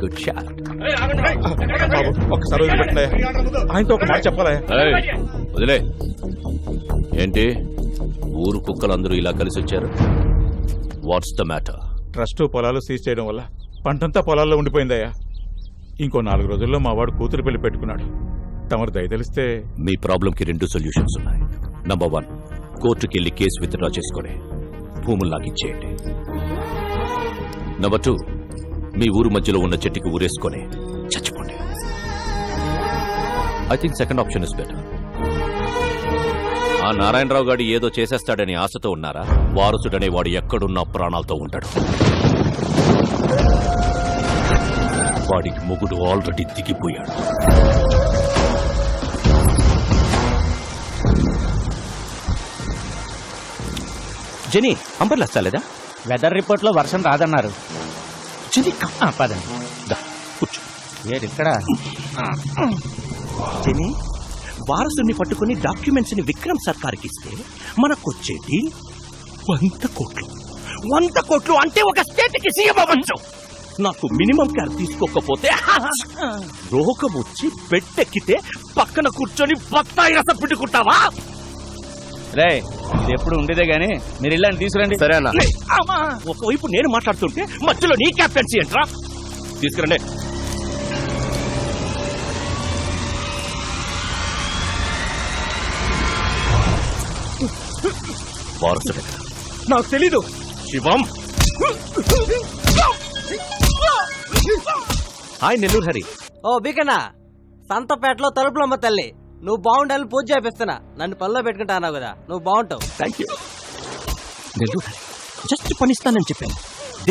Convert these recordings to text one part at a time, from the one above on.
Good shot. ఒక్కసారి వదిలిపెట్టలే, ఆయనతో ఒక మాట చెప్పాలి. వదిలే. ఏంటి ఊరు కుక్కలందరూ ఇలా కలిసి వచ్చారు? What's the matter? ట్రస్ట్ పొలాలు సీజ్ చేయడం వల్ల పంటంతా పొలాల్లో ఉండిపోయిందయ్యా. ఇంకో 4 రోజుల్లో మా వాడు కూతురు పెళ్లి పెట్టుకున్నాడు. తమరు దయ తెలిస్తే. మీ ప్రాబ్లంకి 2 సొల్యూషన్స్ ఉన్నాయి. నంబర్ 1, కోర్టుకి వెళ్ళి కేసు విత్డ్రా చేసుకుని భూములు నాకు ఇచ్చేయండి. నంబర్ 2, మీ ఊరు మధ్యలో ఉన్న చెట్టుకి ఊరేసుకొని చచ్చిపోండి. I think second option is better. ఆ నారాయణరావు గారు ఏదో చేసేస్తాడని ఆశతో ఉన్నారా? వారసుడనే వాడు ఎక్కడున్నా ప్రాణాలతో ఉంటాడు. వాడికి మొగుడు already దిగిపోయాడు. Genie, umbrella వస్తాలేదా? Weather report లో వర్షం రాదన్నారు. జెనీ పదండి. కూర్చో. ఇక్కడ జెనీ, వారసుని పట్టుకుని డాక్యుమెంట్స్ ని విక్రమ్ సర్కార్కి ఇస్తే మనకొచ్చేది 100 కోట్లు. 100 కోట్లు అంటే ఒక స్టేట్ కి సీఎం అవ్వచ్చు. నాకు మినిమం కేర్ తీసుకోకపోతే రోగం వచ్చి బెట్టెక్కితే పక్కన కూర్చొని బత్తాయి రసం పిండుకుంటావా? రే, ఇది ఎప్పుడు ఉండేదే గానీ మీరు ఇల్లని తీసుకురండి. సరే అన్న. ఒకవైపు నేను మాట్లాడుతుంటే మధ్యలో నీ క్యాప్టెన్సీ ఏంట్రా? తీసుకురండి. వారసుడు నాకు తెలీదు. శివం. హాయ్ నెల్లూరు హరి. ఓ బికనా, సంతపేటలో తలుపులమ్మ తల్లి, నువ్వు బాగుండాలని పూజ చేపిస్తున్నా. నన్ను పనిలో పెట్టుకుంటా అన్నావు కదా, నువ్వు బాగుంటావు. Thank you. Nellore Hari, just పనిస్తానని చెప్పాను.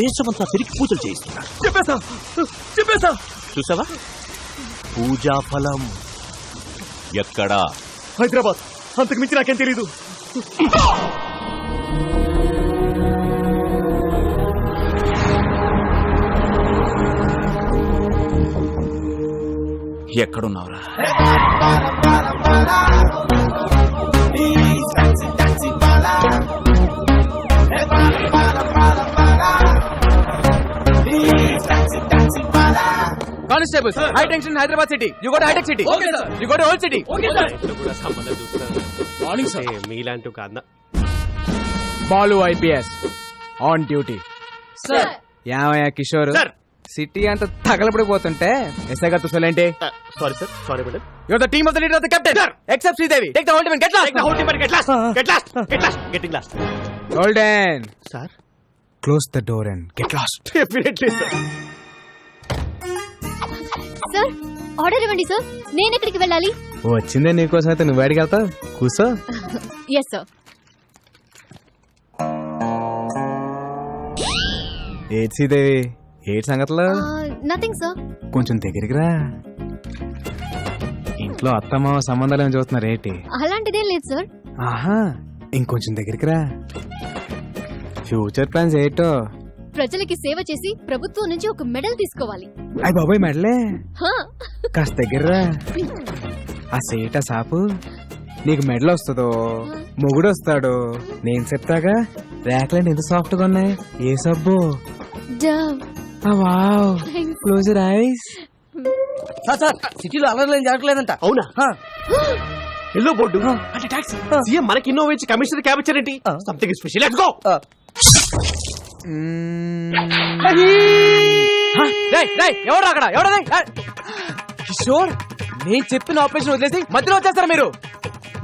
దేశమంతా తిరిగి పూజలు చేయిస్తున్నారు. చెప్పేసా చూసావా? పూజా ఫలం ఎక్కడా? హైదరాబాద్. అంతకు మించి నాకేం తెలీదు. ఎక్కడున్నావురా? Constable, high tension Hyderabad city. You go to Hitec City. Okay sir. You go to old city. Okay sir. Morning sir. మీలాంటి ఒక అన్న Balu IPS on duty. Sir. ఏమయ్యా కిషోర్, సిటీ అంతా తగలపడిపోతుంటే ఎస్ఐ గారు చూసాలేంటి? Sorry sir, sorry madam. Your the team of the leader of the captain except Sridevi. Take the whole team and get lost. Getting lost. Golden sir, close the door and get last. Definitely sir. Sir, order ఇవ్వండి sir. నేను ఎక్కడికి వెళ్ళాలి? వచ్చిందే నీకోసం అయితే నువ్వు బయటికి వెళ్తావు. కూర్చో. Yes sir. ఏడ్ శ్రీదేవి, ఏడ్ సంగతులు? Nothing sir. కొంచెం దగ్గరికి రా. ఇంట్లో అత్తమ్మ సంబంధాలు ఏమి చూస్తున్నారు ఏంటి? అలాంటిదేం లేదు సార్. ఆహా, ఇంకొంచెం దగ్గరికి రా. ఫ్యూచర్ ప్లాన్స్ ఏంటో? ప్రజలకి సేవ చేసి ప్రభుత్వం నుంచి ఒక మెడల్ తీసుకోవాలి. అయ్య బాబాయ్, మెడలే? హా. కాస్త దగ్గర్రా. ఆ సేట సాపు, నీకు మెడల్ వస్తుందో మొగుడు వస్తాడు నేను చెప్తాగా. ర్యాక్లెండ్ ఎంత సాఫ్ట్ గా ఉన్నాయి. ఏ సబ్బు? Dove. Wow, close your eyes. Sir, సిటీలో అలర్లేం జరగలేదంట. అవునా? ఎల్లో బోర్డు అంటే ట్యాక్స్. సీఎం మనకి ఇన్నోవా ఇచ్చి కమిషనర్ క్యాబ్ ఇచ్చారేంటి? Something special. Let's go. ఎవరు అక్కడ? ఎవడది? కిషోర్, నేను చెప్పిన ఆపరేషన్ వదిలేసి మధ్యలో వచ్చేస్తారా మీరు?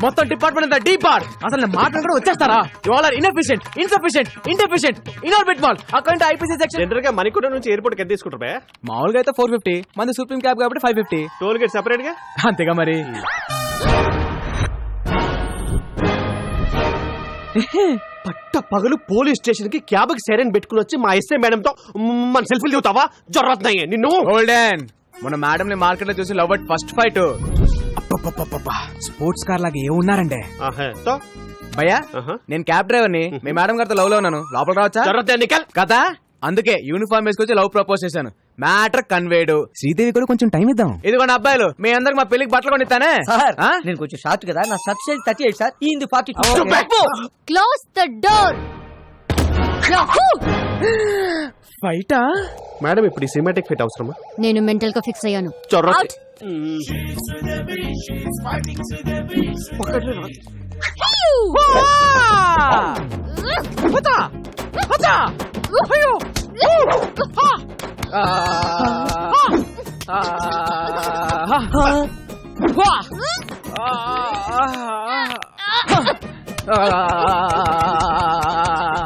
మొత్తం డిపార్ట్మెంట్ అంతా డీప్ బార్. అసలు నేను మాట్లాడకుండా వచ్చేస్తారా? You all are inefficient, insufficient, indeficient, Inorbit mall. Account IPC section. General గా మణికొండ నుంచి ఎయిర్పోర్ట్ ఎంత తీసుకుంటారు? మామూలుగా అయితే 450, మంది సుప్రీం క్యాబ్ కాబట్టి 550. టోల్ గేట్ సెపరేట్ గా. అంతేగా మరి. పట్ట పగలు పోలీస్ స్టేషన్ కి క్యాబ్ కి సైరన్ పెట్టుకుని వచ్చి మా ఎస్ఐ మేడం తో మన సెల్ఫీలు దిగుతావా? జరుగుతున్నాయి నిన్ను. గోల్డెన్, మన మేడం ని మార్కెట్ లో చూసి love at first fight. Sports car లాగా ఏమున్నారంటే భయ్యా, నేను క్యాబ్ డ్రైవర్ ని. మీ మేడం గారితో లవ్ లో ఉన్నాను. లోపల రావచ్చా? కదా, అందుకే యూనిఫామ్ వేసుకొచ్చి లవ్ ప్రపోజ్ చేశాను. Matter conveyed. శ్రీదేవి కూడా కొంచెం టైం ఇద్దాం. ఇదిగోండి అబ్బాయిలు, మీ అందరికి మా పెళ్లికి బట్టలు కొనిస్తానే. సార్, నేను కొంచెం షార్ట్ కదా, నా సైజ్ 38 సార్. ఈ 42. Close the door. ఫైటా? మేడం ఇప్పుడు ఈ సినిమాటిక్ ఫైట్ అవసరమా? నేను మెంటల్ గా ఫిక్స్ అయ్యాను. చొర్ర Out.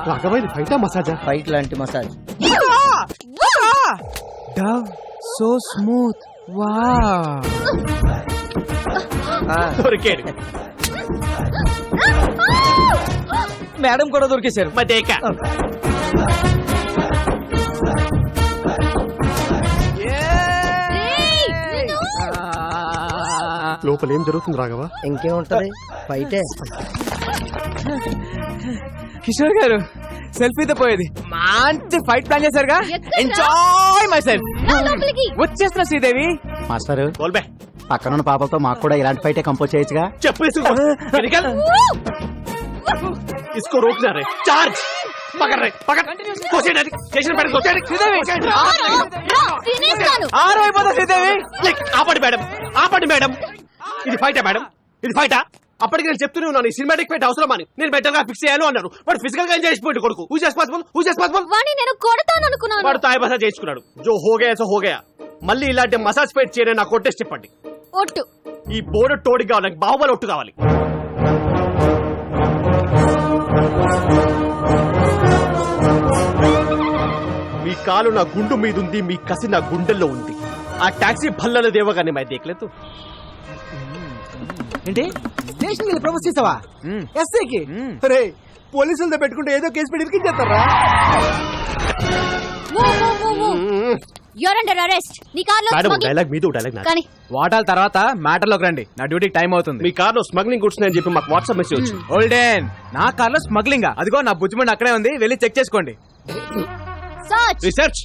రాఘవైన ఫైటా మసాజా? ఫైట్ లాంటి massage. Dove, so smooth. Wow. దొరికాడు. మేడం కూడా దొరికేశారు. మదేక లోపల ఏం జరుగుతుంది రాఘవ? ఇంకేముంటది, ఫైటే. కిషోర్ గారు సెల్ఫీతో పోయేది మంచి ఫైట్ ప్లాన్ చేశారుగా. ఎక్కడ్రా? Enjoy myself. లోపలికి వచ్చేస్తున్నా శ్రీదేవి. మాస్టర్, బోల్బే పక్కనున్న పాపలతో మాకు కూడా ఇలాంటి ఫైటే కంపోజ్ చేయొచ్చుగా. చెప్పు ఇసుకో. నికల్. इसको रोकना रे. चार्ज. पकड़ रे, पकड़. कोसेड स्टेशन पर कोसेड. శ్రీదేవి తినేస్తాను. ఆరు అయిపోతా శ్రీదేవి. ఆపండి మేడం, ఆపండి మేడం. ఇది ఫైటా మేడం? ఇది ఫైటా? అప్పటికి నేను చెప్తూనే ఉన్నాను ఈ సినిమాటిక్ ఫైట్ అవసరం అని. నేను బెటర్ గా ఫిక్స్ చేయాలి అన్నారు. వాడు ఫిజికల్ గా ఎంజాయ్ చేసిపోయింది కొడుకు. Who just possible. వాణ్ణి నేను కొడతాను అనుకున్నాను. వాడు తాయి మసాజ్ చేసుకున్నాడు. జో హోగయా సో హోగయా. మళ్ళీ ఇలాంటి మసాజ్ ఫైట్ చేయని నాకు కొట్టేసి చెప్పండి. ఒట్టు. ఈ బోర్డు తోడి కావాలి, నాకు బాహుబలి ఒట్టు కావాలి. మీ కాలు నా గుండు మీద ఉంది, మీ కసి నా గుండెల్లో ఉంది. ఆ టాక్సీ భల్లల దేవగానే మై దేఖలేదు. ఏంటి స్టేషన్ వెళ్ళి ప్రపోజ్ చేసావా? ఎస్ఐకి రే పోలీసులతో పెట్టుకుంటే ఏదో కేసు పెట్టి ఇరికించేస్తారా? You're under arrest. నీ కార్లో మేడం smuggling- డైలాగ్ మీద డైలాగ్ నాకు. కానీ వాటాల తర్వాత మ్యాటర్ లోకి రండి. నా డ్యూటీకి టైం అవుతుంది. మీ కార్ లో స్మగ్లింగ్ గుడ్స్ అని చెప్పి మాకు వాట్సాప్ మెసేజ్ వచ్చింది. ఓల్డెన్ నా కార్లో స్మగ్లింగ్. అదిగో నా బుజ్జిమండి అక్కడే ఉంది, వెళ్ళి చెక్ చేసుకోండి. సర్చ్. రీసెర్చ్.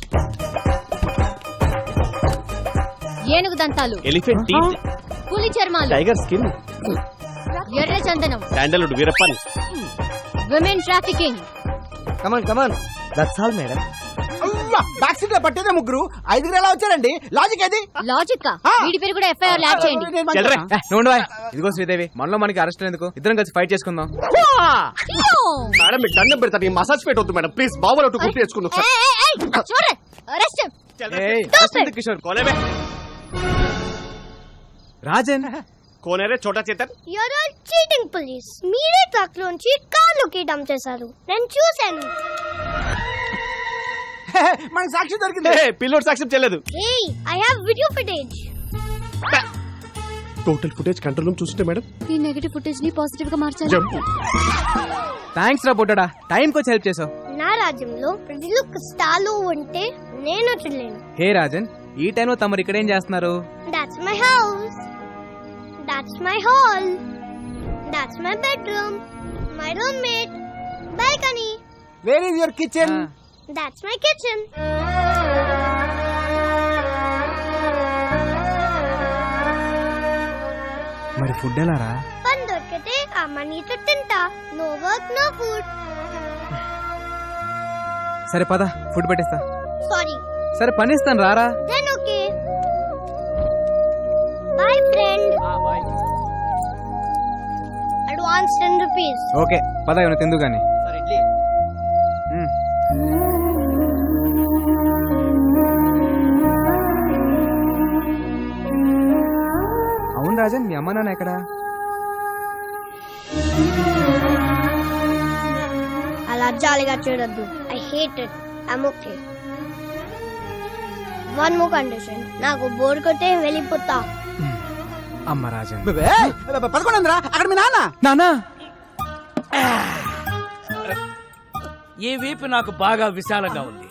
ఏనుగు దంతాలు, ఎలిఫెంట్ టీత్, పులి చర్మాలు, టైగర్ స్కిన్, ఎర్ర చందనం, sandalwood Veerappan. Women trafficking. Come on that's all madam. Back seat లో పట్టేదే ముగ్గురు, ఐదుగురు ఎలా వచ్చారండి? లాజిక్ ఏది? లాజిక్ వీడి పేరు కూడా ఎఫ్ఐఆర్ ల్యాబ్ చేయండి. చెల్రే. నువ్వు బాయ్. ఇదిగో శ్రీదేవి, మనలో మనకి అరెస్ట్ ఎందుకు? ఇద్దరం కలిసి ఫైట్ చేసుకుందాం. మేడం మీకు దండం పెడతాను. ఈ మసాజ్ ఫైట్ వద్దు మేడం ప్లీజ్. బాహుబలి ఒట్టు గుర్తు తెచ్చుకుందాం సార్. చూడండి అరెస్ట్. ఏయ్, arrest ఎందుకు కిషోర్? కోనేమే రాజన్ కోనేరే Chhota Chetan. You're all cheating police. మీరే ట్రక్ లోంచి కార్లోకి డంప్ చేశారు, నేను చూశాను. మనకి సాక్షి దొరికింది. పిల్లోడ్ సాక్ష్యం చెల్లదు. Hey I have video footage. Total footage control room చూస్తుంటే మేడం ఈ నెగటివ్ ఫుటేజ్ ని పాజిటివ్ గా మార్చాలి. జంప్. థ్యాంక్స్ రా బుడ్డడా, టైంకి వచ్చి హెల్ప్ చేసావు. నా రాజ్యంలో ప్రజలు కష్టాలు ఉంటే నేను చూడలేను. హే రాజన్, ఈ టైంలో తమరు ఇక్కడ ఏం చేస్తున్నారు? That's my house. That's my hall. That's my bedroom. My roommate. Balcony. Where is your kitchen? That's my kitchen. మరి ఫుడ్ ఎలా రా? పని దొరికితే ఆ మనీతో తింటా. No work, no food. సరే పద, ఫుడ్ పెట్టేస్తా. Sorry. సరే పని ఇస్తాను, రారా. Then okay. Bye friend. Advance 10 rupees. Okay పద, ఏమైనా తిందు గాని. అవును రాజన్, మీ అమ్మ నాన్న ఎక్కడా? అలా జాలిగా చూడొద్దు. I hate it. I'm okay. One more condition. నాకు బోర్ కొట్టే వెళ్ళిపోతా. అమ్మ రాజన్. పదకొండు అక్కడ మీ నాన్న. నానా ఈ వీపు నాకు బాగా విశాలంగా ఉంది.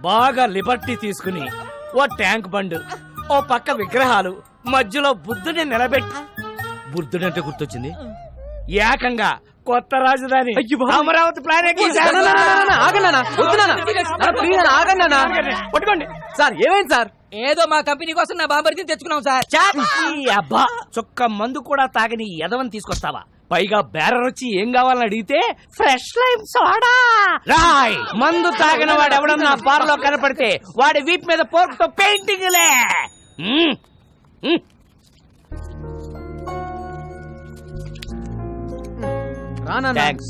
బాగా లిబర్టీ తీసుకుని ఓ ట్యాంక్ బండ్, ఓ పక్క విగ్రహాలు, మధ్యలో బుద్ధుని నిలబెట్టి, బుద్ధుడంటే గుర్తొచ్చింది, ఏకంగా కొత్త రాజధాని అమరావతి ప్లాన్ పట్టుకోండి సార్. ఏమైంది సార్? ఏదో మా కంపెనీ కోసం నా బాంబర్తిని తెచ్చుకున్నాం సార్. ఈ అబ్బా చొక్క మందు కూడా తాగని ఎదవని తీసుకొస్తావా? పైగా బేరర్ వచ్చి ఏం కావాలని అడిగితే ఫ్రెష్ లైమ్ సోడా రాయ్. మందు తాగిన వాడు ఎవడన్నా బార్ లో కనపడితే వాడి వీప్ మీద పోర్క్ తో పెయింటింగ్లే. రానా థ్యాంక్స్.